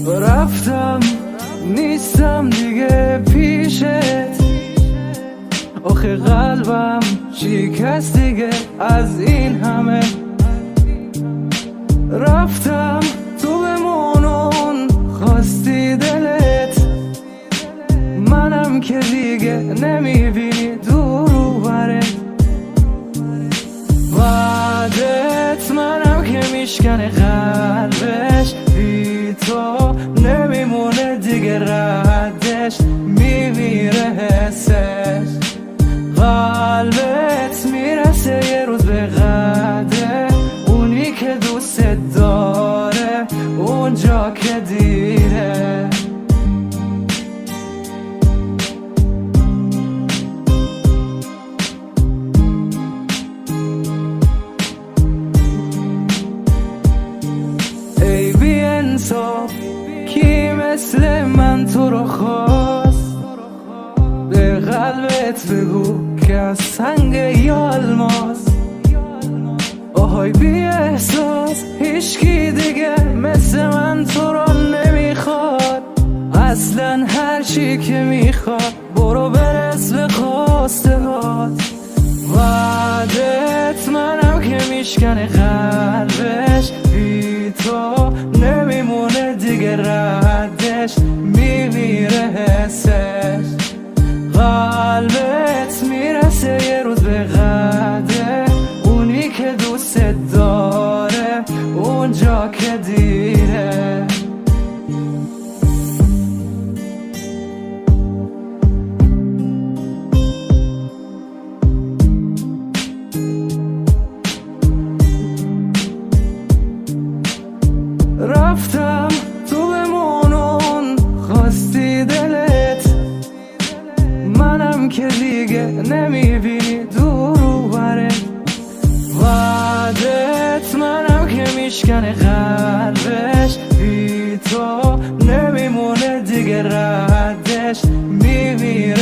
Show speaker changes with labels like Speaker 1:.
Speaker 1: رفتم نیستم دیگه پیشت، آخه قلبم شکست دیگه از این همه. رفتم تو بمونون خواستی دلت، منم که دیگه نمیبینی دور برت. وعدت منم که میشکنه قلبش، بی تو نمیمونه دیگه ردش، میمیره حسش. قلبت میرسه یه روز به قده، اونی که دوست داره اونجا که دیره. ای بی انصاف کی مثل من تو رو خواست، به قلبت بگو که از سنگ یا الماس. آهای بی احساس هیچکی دیگه مثل من تو رو نمیخواد، اصلا هر چی که میخواد برو برس به خواسته هات. وعدت منم که میشکنه قلبش، بی تو نمیمونه دیگه ردش، میمیره حسش. قلبت میرسه یه روز به قده، اونی که دوست داره اونجا که دیره. رفتم تو بمونون خواستی دلت، منم که دیگه نمیبینی دور برت. وعدت منم که میشکنه قلبش، بی تو نمیمونه دیگه ردش، میمیره